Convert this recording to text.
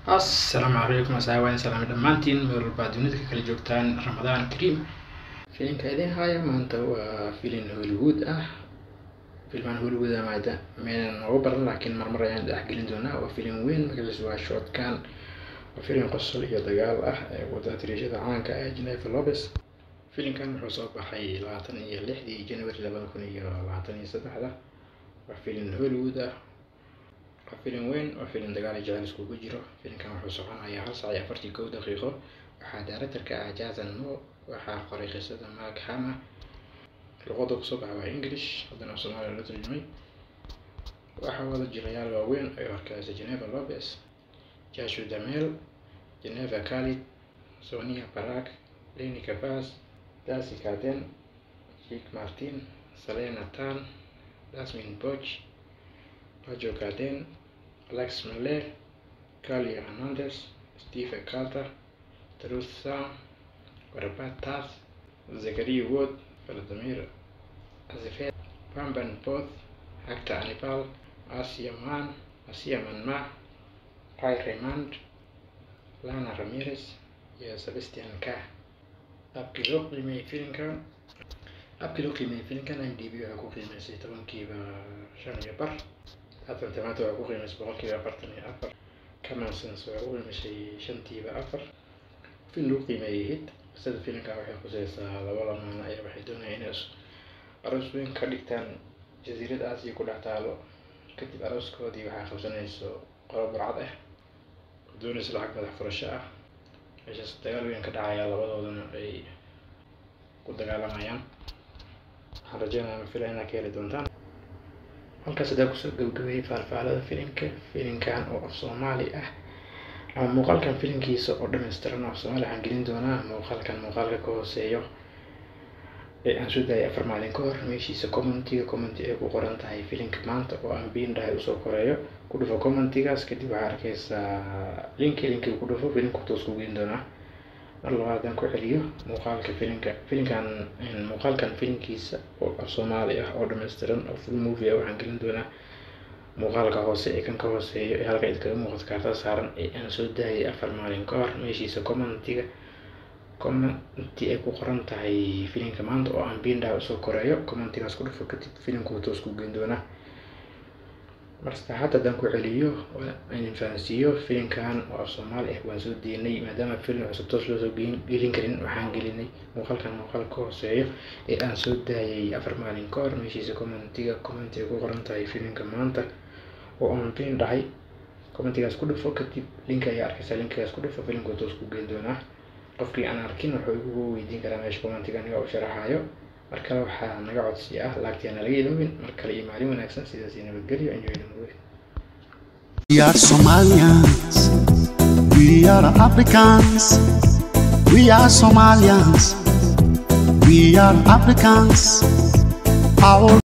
السلام عليكم أصحابي سلام دمانتين مر بعدونك كل جوكتان رمضان كريم. فيلم كذا هاي ما أنت هو فيلم هوليوود فيلم هوليوود ما ده من عبر لكن مرة يعني أحكي دونا وفيلم وين مجلس وشوت كان وفيلم قصة هي دجال وده تريجة عنك جنيف لوبس. فيلم كان حصل بحي لاتني لحدي جنوري لبنكوني لاتني سبعة ده وفيلم هوليوود فيلم وين وفيلم دجال جعل سكوب جرو. فيلم كان حصل عن أي حصة أي فرتي كود دقيقة وحدارة كأعجاز النو وحقري قصة ماك حما لغة قصب على إنجليش هذا نفس ما له ترجمة وحاول الجريال وين أيوركاز جنيف لوبس جاشو داميل جنيف كالي سونيا باراك ليني كاباس داسي كادين شيك مارتين سلينا تان داسمين بوتش باجو كادين أليكس ميلر كالي هرنانديز ستيف كارتر تروث سام وربات تاس زكريا وود فلاديمير أزيفيت بامبان بوث هكتا أنيبال آسيا مان باي ريماند لانا راميريز يا سبستيان كا أبكيلو قيمة فيلم كان عندي بيو أكو قيمة سيتون كيبا شان يبر حتى تماتو أكو قيمة سبقا كيبا برتني أفر كمان سنس أكو قيمة شنتي بأفر فيلم قيمة يهيد سيد فيلم كان waxay khusaysaa laba lamaana ay waxay doonayaan inay aroos weyn ka dhigtaan jasiirad Aasiya ku dhex taalo kadib arooskoodii waxay qabsanayso qolo burcad ah doonayso lacag madax furasho ah meeshaas dagaal weyn ka dhacaya labadoodana ay ku dagaalamayaan waxaan rajaynayaa filayna ka heli doontaan halkaas hadaa kusoo gabagabeeyay faalfaalada filimkan oo af Soomaali ah ama muuqaalkan filimkiisa oo dhameystiran af Soomaali waxaan gelin doonaa muuqaalka ka hooseeyo ee aan soo daayay 4 maalin ka hor meeshiisa comment ay ku qoran tahay filimka maanta oo aan biin dhahay usoo koreeyo ku dhufo commentigaas kadib waxaad arkaysaa linki ku dhufo filimka toos ku gelin doonaa mar labaad ku celiyo muuqaalkan filimkiisa oo af Soomaali ah oo dhameystiran oo full movie waxaan gelin doonaa muuqaalka hoose ee kan ka hooseeyo ee halka idinkaga muuqato kaarta saaran ee aan soo daayay 4 maalin ka hor meeshiisa commenti ay ku qoran tahay filimka maanta oo aan biin dhahay usoo koreeyo commentigaas ku dhufo kadib filimku toos ku gelin doonaa marka hadda ku celiyo aan fahansiiyo filimkan oo Soomaali ah waan soo deynay maadaama filim cusub toos loo soo gelin karin waxaan gelinay muuqaalka hooseeyo ee aan soo daayay 4 maalin ka hor meeshiisa commenti ay ku qoran tahay filimka maanta oo aan biin dhahay commentigaas ku dhufo kadib link ayaa arkaysaa linkaas ku dhufo filimku toos ku gelin doonaa qofkii aan arkin wuxuu igu weydiin karaa meesha commentiga aniga oo sharaxayo markale waxaa naga codsi ah laagtiina laga iloobin markale iyo maalin wanaagsan sidaas nabadgelyo We are Somalians, we are Africans, we are Somalians, we are Africans. Our